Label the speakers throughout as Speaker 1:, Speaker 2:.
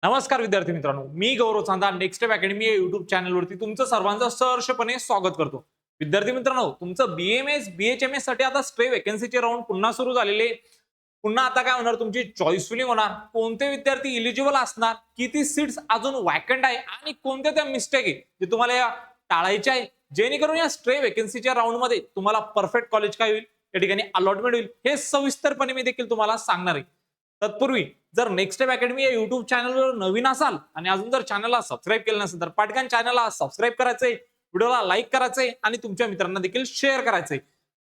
Speaker 1: नमस्कार विद्यार्थी मित्रांनो, मी गौरव चांदा नेक्स्ट स्टेप अकॅडमी या युट्यूब चॅनलवरती तुमचं सर्वांचं सहर्षपणे स्वागत करतो. विद्यार्थी मित्रांनो, तुमचं बीएमएस बीएचएमएस साठी आता स्ट्रे वेकन्सीचे राऊंड पुन्हा सुरू झालेले. पुन्हा आता काय होणार, तुमची चॉईस फिलिंग होणार, कोणते विद्यार्थी इलिजिबल असणार, किती सीट्स अजून वॅकंट आहे आणि कोणत्या त्या मिस्टेक आहे जे तुम्हाला या टाळायचे आहे, जेणेकरून या स्ट्रे वेकन्सीच्या राऊंड मध्ये तुम्हाला परफेक्ट कॉलेज काय होईल, या ठिकाणी अलॉटमेंट होईल, हे सविस्तरपणे मी देखील तुम्हाला सांगणार आहे. तत्पूर्वी जर नेक्स्ट स्टेप अकॅडमी या युट्यूब चॅनलवर नवीन असाल आणि अजून जर चॅनलला सबस्क्राईब केलं नसेल तर पटकन चॅनलला सबस्क्राईब करायचंय, व्हिडिओला लाईक करायचंय आणि तुमच्या मित्रांना देखील शेअर करायचंय.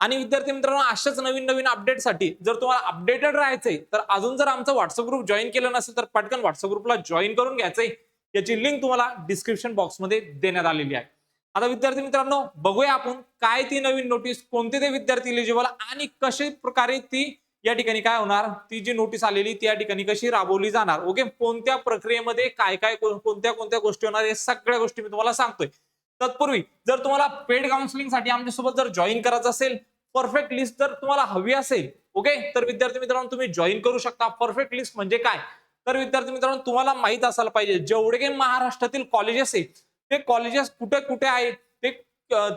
Speaker 1: आणि विद्यार्थी मित्रांनो, अशाच नवीन नवीन अपडेटसाठी जर तुम्हाला अपडेटेड राहायचंय तर अजून जर आमचं व्हॉट्सअप ग्रुप जॉईन केलं नसेल तर पटकन व्हॉट्सअप ग्रुपला जॉईन करून घ्यायचंय. याची लिंक तुम्हाला डिस्क्रिप्शन बॉक्समध्ये देण्यात आलेली आहे. आता विद्यार्थी मित्रांनो, बघूया आपण काय ती नवीन नोटीस, कोणते ते विद्यार्थी इलिजिबल आणि कशा प्रकारे ती या ठिकाणी काय होणार, ती जी नोटीस आलेली ती या ठिकाणी कशी राबवली जाणार, ओके, कोणत्या प्रक्रियेमध्ये काय काय कोणत्या कोणत्या गोष्टी होणार, हे सगळ्या गोष्टी मी तुम्हाला सांगतोय. तत्पूर्वी जर तुम्हाला पेड काउन्सिलिंग साठी आमच्यासोबत जर जॉईन करायचं असेल, परफेक्ट लिस्ट जर तुम्हाला हवी असेल, ओके, तर विद्यार्थी मित्रांनो तुम्ही जॉईन करू शकता. परफेक्ट लिस्ट म्हणजे काय, तर विद्यार्थी मित्रांनो तुम्हाला माहित असायला पाहिजे जेवढे काही महाराष्ट्रातील कॉलेजेस आहेत ते कॉलेजेस कुठे कुठे आहेत,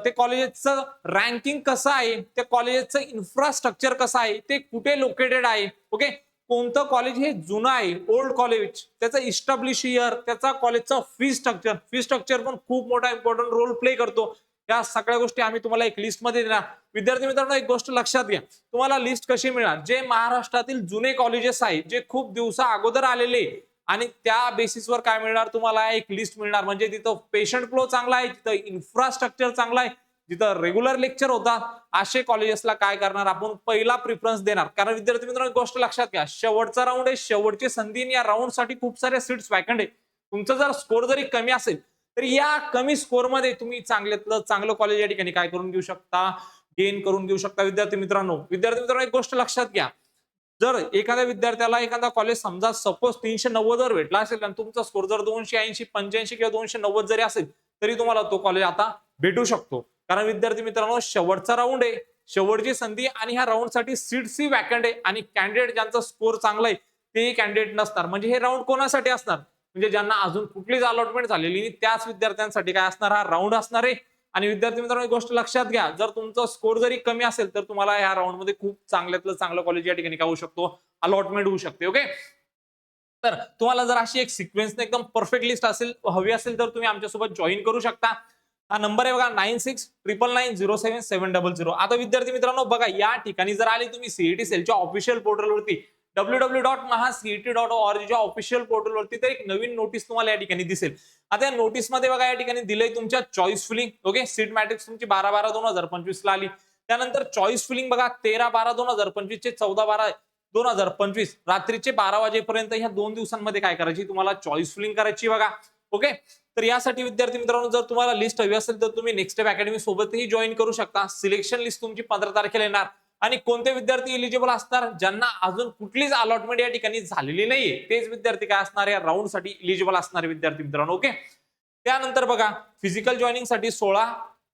Speaker 1: ते कॉलेजचं रँकिंग कसं आहे, त्या कॉलेजचं इन्फ्रास्ट्रक्चर कसं आहे, ते कुठे लोकेटेड आहे, ओके, कोणतं कॉलेज हे जुनं आहे, ओल्ड कॉलेज, त्याचं इस्टॅब्लिश इयर, त्याचा कॉलेजचा फी स्ट्रक्चर पण खूप मोठा इम्पॉर्टंट रोल प्ले करतो. या सगळ्या गोष्टी आम्ही तुम्हाला एक लिस्ट मध्ये देणार. विद्यार्थी मित्रांनो, एक गोष्ट लक्षात घ्या, तुम्हाला लिस्ट कशी मिळणार, जे महाराष्ट्रातील जुने कॉलेजेस आहेत, जे खूप दिवसा अगोदर आलेले आणि त्या बेसिसवर काय मिळणार, तुम्हाला एक लिस्ट मिळणार. म्हणजे तिथं पेशंट फ्लो चांगला आहे, तिथं इन्फ्रास्ट्रक्चर चांगला आहे, जिथं रेग्युलर लेक्चर होतात, असे कॉलेजेसला काय करणार, आपण पहिला प्रिफरन्स देणार. कारण विद्यार्थी मित्रांनो, एक गोष्ट लक्षात घ्या, शेवटचा राऊंड आहे, शेवटची संधी, या राऊंड साठी खूप साऱ्या सीट्स वॅकंट आहे. तुमचा जर स्कोर जरी कमी असेल तर या कमी स्कोर मध्ये तुम्ही चांगल्यातलं चांगलं कॉलेज या ठिकाणी काय करून घेऊ शकता, गेन करून घेऊ शकता. विद्यार्थी मित्रांनो एक गोष्ट लक्षात घ्या, जर एखाद्या विद्यार्थ्याला एखादा कॉलेज समजा सपोज 390 वर भेटला असेल आणि तुमचा स्कोर जर 280 85 किंवा 290 जरी असेल तरी तुम्हाला तो कॉलेज आता भेटू शकतो. कारण विद्यार्थी मित्रांनो, शेवटचा राऊंड आहे, शेवटची संधी आणि ह्या राऊंड साठी सीट्सही वॅकंट आहे आणि कॅन्डिडेट ज्यांचा स्कोर चांगला आहे तेही कॅन्डिडेट नसणार. म्हणजे हे राऊंड कोणासाठी असणार, म्हणजे ज्यांना अजून कुठलीच अलॉटमेंट झालेली नाही त्याच विद्यार्थ्यांसाठी काय असणार, हा राऊंड असणार आहे. आणि विद्यार्थी मित्रांनो, एक गोष्ट लक्षात घ्या, जर तुमचा स्कोर जरी कमी असेल तर तुम्हाला या राऊंड मध्ये खूप चांगल्यातलं चांगलं कॉलेज या ठिकाणी काय होऊ शकतो, अलॉटमेंट होऊ शकते. ओके, तर तुम्हाला जर अशी एक सिक्वेन्स एकदम परफेक्ट लिस्ट असेल हवी असेल तर तुम्ही आमच्यासोबत जॉईन करू शकता. हा नंबर आहे बघा, 9699907700. आता विद्यार्थी मित्रांनो बघा, या ठिकाणी जर आले तुम्ही सीईटी सेलच्या ऑफिशियल पोर्टलवरती www.mahacet.org च्या ऑफिशियल पोर्टलवरती, तर एक नवीन नोटीस तुम्हाला या ठिकाणी दिसेल. आता या नोटीस मध्ये बघा, या ठिकाणी दिलंय तुमच्या choice filling, okay, seat matrix तुमची 12/12/2025 ला आली. त्यानंतर चॉईस फिलिंग बघा 13/12/2025 चे 14/12/2025 रात्रीचे 12 वाजेपर्यंत ह्या 2 दिवसांमध्ये काय करायची, तुम्हाला चॉईस फिलिंग करायची बघा. ओके, तर यासाठी विद्यार्थी मित्रांनो, जर तुम्हाला लिस्ट हवी असेल तर तुम्ही नेक्स्ट स्टेप अकॅडमी सोबतही जॉईन करू शकता. सिलेक्शन लिस्ट तुमची 15 तारखेला येणार आणि कोणते विद्यार्थी इलिजिबल असणार, ज्यांना अजून कुठलीच अलॉटमेंट या ठिकाणी झालेली नाहीये तेच विद्यार्थी काय असणार, या राऊंड साठी इलिजिबल असणारे विद्यार्थी मित्रांनो. ओके, त्यानंतर बघा, फिजिकल जॉईनिंग साठी 16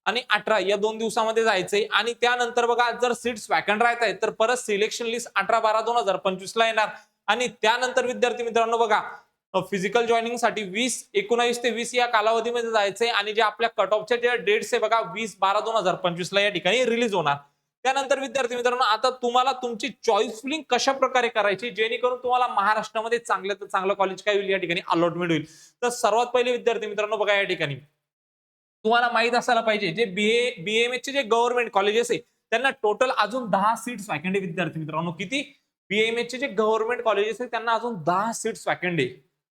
Speaker 1: आणि 18 या 2 दिवसामध्ये जायचंय. आणि त्यानंतर बघा, जर सीट्स वॅकंट राहत आहेत तर परत सिलेक्शन लिस्ट 18/12/2025 ला येणार. आणि त्यानंतर विद्यार्थी मित्रांनो बघा, फिजिकल जॉईनिंग साठी 19 ते 20 या कालावधीमध्ये जायचंय आणि जे आपल्या कट ऑफच्या जे डेट्स आहे बघा, 20/12/2025 ला या ठिकाणी रिलीज होणार. त्यानंतर विद्यार्थी मित्रांनो, आता तुम्हाला तुमची चॉईस फिलिंग कशा प्रकारे करायची जेणेकरून तुम्हाला महाराष्ट्रामध्ये चांगल्यात चांगलं कॉलेज काय होईल, या ठिकाणी अलॉटमेंट होईल. तर सर्वात पहिले विद्यार्थी मित्रांनो बघा, या ठिकाणी तुम्हाला माहित असायला पाहिजे, जे बीएमएस चे जे गव्हर्नमेंट कॉलेजेस आहे त्यांना टोटल अजून 10 सीट्स वॅकंट आहे. विद्यार्थी मित्रांनो, किती, बीएमएस चे जे गव्हर्नमेंट कॉलेजेस आहेत त्यांना अजून 10 सीट्स वॅकंट आहे.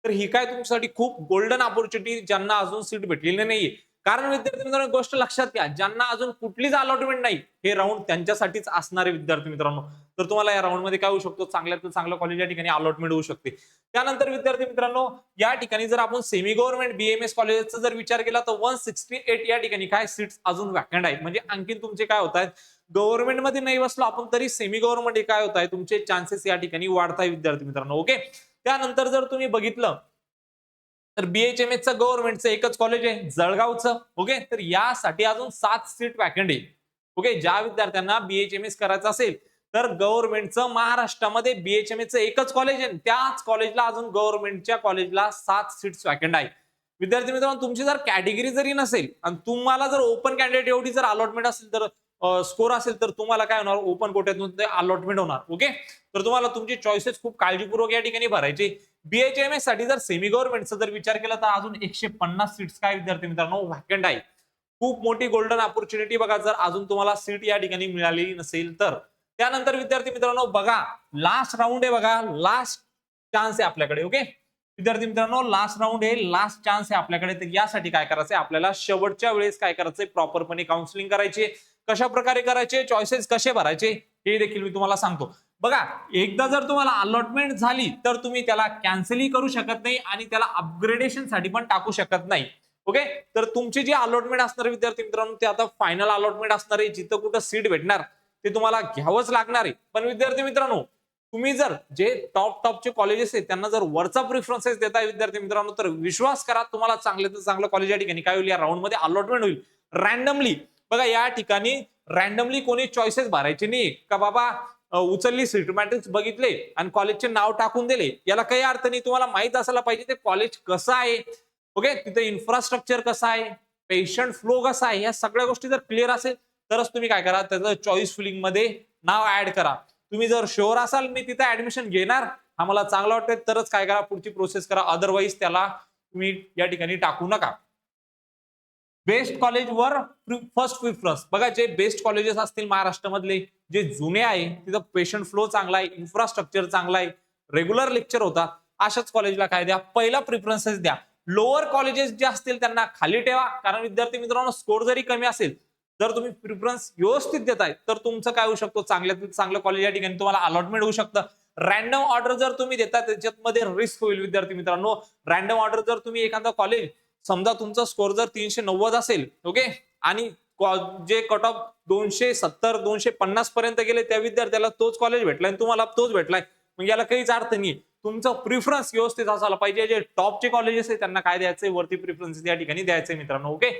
Speaker 1: तर ही काय तुमच्यासाठी खूप गोल्डन अपॉर्च्युनिटी, ज्यांना अजून सीट भेटलेली नाहीये. कारण विद्यार्थी मित्रांनो, गोष्ट लक्षात घ्या, ज्यांना अजून कुठलीच अलॉटमेंट नाही हे राऊंड त्यांच्यासाठीच असणारे विद्यार्थी मित्रांनो. तर तुम्हाला या राऊंड मध्ये काय होऊ शकतो, चांगल्यातलं चांगलं कॉलेज या ठिकाणी अलॉटमेंट होऊ शकते. त्यानंतर विद्यार्थी मित्रांनो, या ठिकाणी जर आपण सेमी गव्हर्नमेंट बीएमएस कॉलेजचा जर विचार केला तर 168 या ठिकाणी काय सीट्स अजून वॅकंट आहे. म्हणजे आणखीन तुमचे काय होत आहेत, गव्हर्नमेंट मध्ये नाही बसलो आपण तरी सेमी गव्हर्नमेंट काय होत आहे, तुमचे चान्सेस या ठिकाणी वाढताय विद्यार्थी मित्रांनो. ओके, त्यानंतर जर तुम्ही बघितलं तर बीएचएमएसचं गव्हर्नमेंटचं एकच कॉलेज आहे, जळगावचं. ओके, तर यासाठी अजून 7 सीट वॅकंट आहे. ओके, ज्या विद्यार्थ्यांना बीएचएमएस करायचं असेल तर गव्हर्नमेंटचं महाराष्ट्रामध्ये BHMS एकच कॉलेज आहे, त्याच कॉलेजला अजून गव्हर्नमेंटच्या कॉलेजला 7 सीट्स वॅकंट आहे. विद्यार्थी मित्रांनो, तुमची जर कॅटेगरी जरी नसेल आणि तुम्हाला जर ओपन कॅन्डिडेट एवढी जर अलॉटमेंट असेल तर स्कोर असेल तर तुम्हाला काय होणार, ओपन कोट्यातून ते अलॉटमेंट होणार. ओके, तर तुम्हाला तुमची चॉईसेस खूप काळजीपूर्वक या ठिकाणी भरायची. BHMS साठी जर सेमी गव्हर्नमेंटचा जर विचार केला तर अजून 150 सीट्स काय विद्यार्थी मित्रांनो व्हॅकंट आहे. खूप मोठी गोल्डन ऑपॉर्च्युनिटी बघा, जर अजून तुम्हाला सीट या ठिकाणी मिळालेली नसेल तर. त्यानंतर विद्यार्थी मित्रांनो बघा, लास्ट राऊंड आहे बघा, लास्ट चान्स आहे आपल्याकडे. ओके विद्यार्थी मित्रांनो, लास्ट राऊंड आहे, लास्ट चान्स आहे आपल्याकडे. तर यासाठी काय करायचंय आपल्याला, शेवटच्या वेळेस काय करायचंय, प्रॉपरपणे काउन्सिलिंग करायचे. कशा प्रकारे करायचे, चॉईसेस कसे भरायचे हे देखील मी तुम्हाला सांगतो. बघा, एकदा जर तुम्हाला अलॉटमेंट झाली तर तुम्ही त्याला कॅन्सलही करू शकत नाही आणि त्याला अपग्रेडेशन साठी पण टाकू शकत नाही. ओके, तर तुमची जी अलॉटमेंट असणार विद्यार्थी मित्रांनो, ते आता फायनल अलॉटमेंट असणार आहे. जिथं कुठं सीट भेटणार ते तुम्हाला घ्यावंच लागणार आहे. पण विद्यार्थी मित्रांनो, तुम्ही जर जे टॉपचे कॉलेजेस आहेत त्यांना जर वरचा प्रिफरन्सेस देताय विद्यार्थी मित्रांनो, तर विश्वास करा, तुम्हाला चांगलं चांगलं कॉलेज या ठिकाणी काय होईल, या राऊंड मध्ये अलॉटमेंट होईल रॅन्डमली. बघा, या ठिकाणी रॅन्डमली कोणी चॉईसेस भरायचे नाही का बाबा उचलली सीट मॅट्रिक्स बघितले आणि कॉलेजचे नाव टाकून दिले, याला काही अर्थ नाही. तुम्हाला माहित असायला पाहिजे ते कॉलेज कसं आहे. ओके, तिथे इन्फ्रास्ट्रक्चर कसं आहे, पेशंट फ्लो कसा आहे, या सगळ्या गोष्टी जर क्लिअर असेल तरच तुम्ही काय करा, त्याचं चॉईस फिलिंग मध्ये नाव ऍड करा. तुम्ही जर शुअर असाल मी तिथे ऍडमिशन घेणार, आम्हाला चांगलं वाटतंय, तरच काय करा, पुढची प्रोसेस करा. अदरवाईज त्याला तुम्ही या ठिकाणी टाकू नका. बेस्ट कॉलेजवर फर्स्ट प्रिफरन्स बघा, जे बेस्ट कॉलेजेस असतील महाराष्ट्रामधले, जे जुने आहे, तिथं पेशंट फ्लो चांगला आहे, इन्फ्रास्ट्रक्चर चांगला आहे, रेग्युलर लेक्चर होतात, अशाच कॉलेजला काय द्या, पहिला प्रिफरन्सेस द्या. लोअर कॉलेजेस जे असतील त्यांना खाली ठेवा, कारण विद्यार्थी मित्रांनो स्कोर जरी कमी असेल, जर तुम्ही प्रिफरन्स व्यवस्थित देताय तर तुमचं काय होऊ शकतो, चांगल्यात चांगलं कॉलेज या ठिकाणी तुम्हाला अलॉटमेंट होऊ शकतं. रॅन्डम ऑर्डर जर तुम्ही देता त्याच्यामध्ये रिस्क होईल विद्यार्थी मित्रांनो. रॅन्डम ऑर्डर जर तुम्ही एखादा कॉलेज, समजा तुमचा स्कोर जर 390 असेल, ओके, आणि जे कट ऑफ 270 250 पर्यंत गेले त्या विद्यार्थ्याला तोच कॉलेज भेटलाय आणि तुम्हाला तोच भेटलाय, मग याला काहीच अर्थ नाही. तुमचं प्रिफरन्स व्यवस्थित असायला पाहिजे. जे टॉपचे कॉलेजेस आहेत त्यांना काय द्यायचंय, वरती प्रिफरन्स या ठिकाणी द्यायचंय मित्रांनो. ओके,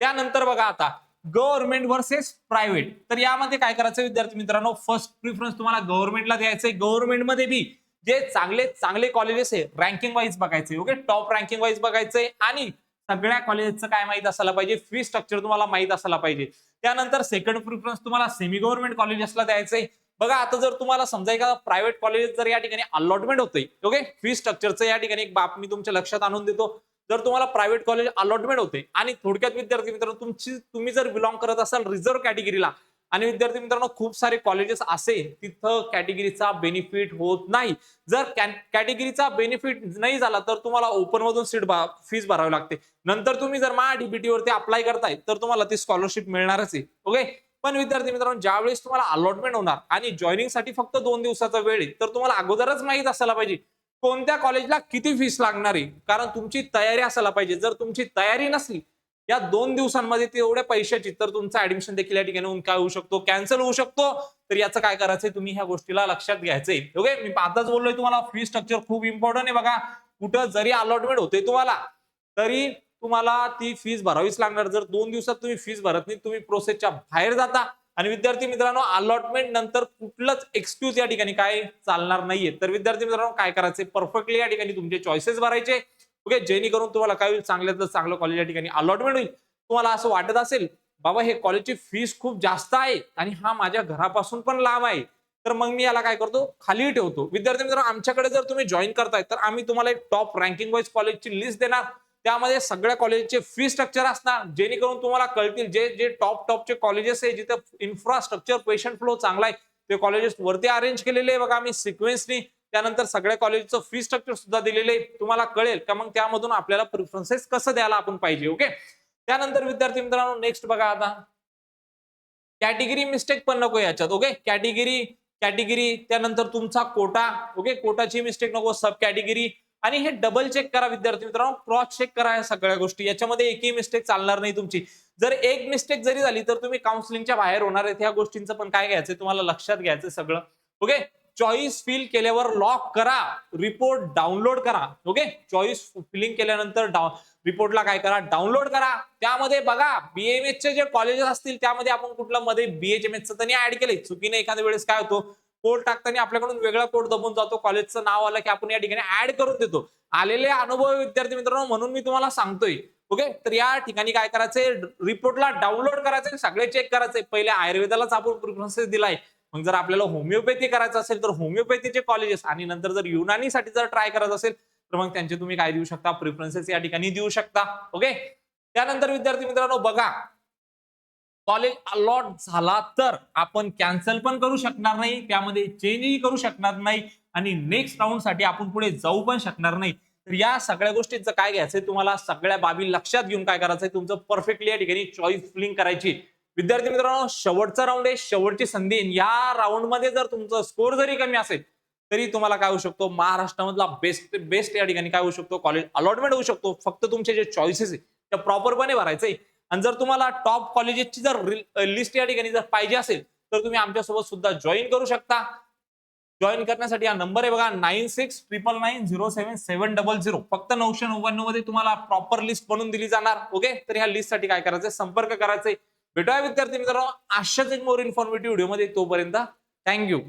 Speaker 1: त्यानंतर बघा आता गव्हर्नमेंट वर्सेस प्रायव्हेट. तर यामध्ये काय करायचं विद्यार्थी मित्रांनो, फर्स्ट प्रिफरन्स तुम्हाला गव्हर्नमेंटला द्यायचंय. गव्हर्नमेंटमध्ये बी जे चांगले चांगले कॉलेजेस आहे रँकिंग वाईज बघायचे. ओके, टॉप रँकिंग वाईज बघायचंय आणि सगळ्या कॉलेजचं काय माहित असायला पाहिजे, फी स्ट्रक्चर तुम्हाला माहित असायला पाहिजे. त्यानंतर सेकंड प्रिफरन्स तुम्हाला सेमी गव्हर्नमेंट कॉलेजेसला द्यायचंय. बघा, आता जर तुम्हाला समजा एखादा प्रायव्हेट कॉलेज जर या ठिकाणी अलॉटमेंट होते, ओके, फी स्ट्रक्चरचं या ठिकाणी एक बाब मी तुमच्या लक्षात आणून देतो. जर तुम्हाला प्रायव्हेट कॉलेज अलॉटमेंट होते आणि थोडक्यात विद्यार्थी मित्रांनो, तुम्ही जर बिलॉंग करत असाल रिझर्व्ह कॅटेगरीला, आणि विद्यार्थी मित्रांनो खूप सारे कॉलेजेस असे तिथं कॅटेगरीचा बेनिफिट होत नाही. जर कॅटेगरीचा बेनिफिट नाही झाला तर तुम्हाला ओपन मधून सीट फीस भरावी लागते. नंतर तुम्ही जर DBT वरती अप्लाय करताय तर तुम्हाला ती स्कॉलरशिप मिळणारच आहे. ओके, पण विद्यार्थी मित्रांनो ज्यावेळेस तुम्हाला अलॉटमेंट होणार आणि जॉईनिंग साठी फक्त 2 दिवसाचा वेळ आहे, तर तुम्हाला अगोदरच माहित असायला पाहिजे कोणत्या कॉलेजला किती फीस लागणार आहे, कारण तुमची तयारी असायला पाहिजे. जर तुमची तयारी नसली या 2 दिवसांमध्ये तेवढ्या पैशाची, तर तुमचं ऍडमिशन देखील या ठिकाणी काय होऊ शकतो, कॅन्सल होऊ शकतो. तर याचं काय करायचंय, तुम्ही ह्या गोष्टीला लक्षात घ्यायचंय. ओके, मी आताच बोललोय तुम्हाला फी स्ट्रक्चर खूप इम्पॉर्टंट आहे. बघा, कुठं जरी अलॉटमेंट होते तुम्हाला, तरी तुम्हाला ती फीस भरावीच लागणार. जर 2 दिवसात तुम्ही फीस भरत नाही, तुम्ही प्रोसेसच्या बाहेर जाता. आणि विद्यार्थी मित्रांनो, अलॉटमेंट नंतर कुठलंच एक्सक्यूज या ठिकाणी काय चालणार नाहीये. तर विद्यार्थी मित्रांनो काय करायचंय, परफेक्टली या ठिकाणी तुमचे चॉईसेस भरायचे. ओके, जेणेकरून तुम्हाला काय होईल, चांगल्यातलं चांगलं कॉलेज या ठिकाणी अलॉटमेंट होईल. तुम्हाला असं वाटत असेल बाबा हे कॉलेजची फीस खूप जास्त आहे आणि हा माझ्या घरापासून पण लांब आहे, तर मग मी याला काय करतो, खाली ठेवतो. विद्यार्थी मित्रांनो, आमच्याकडे जर तुम्ही जॉईन करताय तर आम्ही तुम्हाला एक टॉप रँकिंग वाईज कॉलेजची लिस्ट देणार. त्यामध्ये सगळ्या कॉलेजचे फी स्ट्रक्चर असणार, जेणेकरून तुम्हाला कळतील जे जे टॉपचे कॉलेजेस आहे, जिथे इन्फ्रास्ट्रक्चर पेशंट फ्लो चांगला आहे, ते कॉलेजेस वरती अरेंज केलेले आहे बघा आम्ही सिक्वेन्सनी. त्यानंतर सगळ्या कॉलेजचं फी स्ट्रक्चर सुद्धा दिलेले आहे. तुम्हाला कळेल का मग त्यामधून आपल्याला प्रिफरन्सेस कसं द्यायला आपण पाहिजे. ओके, त्यानंतर विद्यार्थी मित्रांनो नेक्स्ट बघा, आता कॅटेगरी मिस्टेक पण नको याच्यात. ओके, कॅटेगरी त्यानंतर तुमचा कोटा. ओके, कोटाची मिस्टेक नको, सब कॅटेगरी. आणि हे डबल चेक करा विद्यार्थी मित्रांनो, क्रॉस चेक करा या सगळ्या गोष्टी. याच्यामध्ये एकही मिस्टेक चालणार नाही तुमची. जर एक मिस्टेक जरी झाली तर तुम्ही काउन्सिलिंगच्या बाहेर होणार आहेत. ह्या गोष्टींचं पण काय घ्यायचंय, तुम्हाला लक्षात घ्यायचं सगळं. ओके, चॉईस फिल केल्यावर लॉक करा, रिपोर्ट डाउनलोड करा. ओके, चॉईस फिलिंग केल्यानंतर रिपोर्टला काय करा, डाउनलोड करा. त्यामध्ये बघा BAMS चे जे कॉलेजेस असतील त्यामध्ये आपण कुठलं मध्ये BHMS चं त्यांनी ऍड केलंय. चुकीने एखाद्या वेळेस काय होतो, कोड टाकताना आपल्याकडून वेगळा कोड दबून जातो, कॉलेजचं नाव आलं की आपण या ठिकाणी ऍड करून देतो. आलेले अनुभव विद्यार्थी मित्रांनो म्हणून मी तुम्हाला सांगतोय. ओके, तर या ठिकाणी काय करायचंय, रिपोर्टला डाउनलोड करायचंय, सगळे चेक करायचंय. पहिले आयुर्वेदालाच आपण प्रिफरन्सेस दिलाय. मग जर आपल्याला होमिओपॅथी करायचं असेल तर होमिओपॅथीचे कॉलेजेस, आणि नंतर जर युनानीसाठी जर ट्राय करायचं असेल तर मग त्यांचे तुम्ही काय देऊ शकता, प्रिफरन्सेस या ठिकाणी देऊ शकता. ओके, त्यानंतर विद्यार्थी मित्रांनो बघा, कॉलेज अलॉट झाला तर आपण कॅन्सल पण करू शकणार नाही, त्यामध्ये चेंजही करू शकणार नाही, आणि नेक्स्ट राऊंड साठी आपण पुढे जाऊ पण शकणार नाही. तर या सगळ्या गोष्टींचं काय घ्यायचंय, तुम्हाला सगळ्या बाबी लक्षात घेऊन काय करायचंय, तुमचं परफेक्टली या ठिकाणी चॉईस फिलिंग करायची. विद्यार्थी मित्रांनो, शेवटचा राऊंड आहे, शेवटची संधी. या राऊंड मध्ये जर तुमचं स्कोर जरी कमी असेल तरी तुम्हाला काय होऊ शकतो, महाराष्ट्रामधला बेस्ट या ठिकाणी काय होऊ शकतो, कॉलेज अलॉटमेंट होऊ शकतो. फक्त तुमचे जे चॉईसेस आहे त्या प्रॉपरपणे भरायचे. आणि जर तुम्हाला टॉप कॉलेजेसची जर लिस्ट या ठिकाणी जर पाहिजे असेल तर तुम्ही आमच्यासोबत सुद्धा जॉईन करू शकता. जॉईन करण्यासाठी हा नंबर आहे बघा, 9699907700. फक्त 999 मध्ये तुम्हाला प्रॉपर लिस्ट बनवून दिली जाणार. ओके, तर ह्या लिस्ट साठी काय करायचंय, संपर्क करायचंय. भेटूया विद्यार्थी मित्रांनो अशाच एक मोर इन्फॉर्मेटिव्ह व्हिडिओ मध्ये. तोपर्यंत थँक्यू.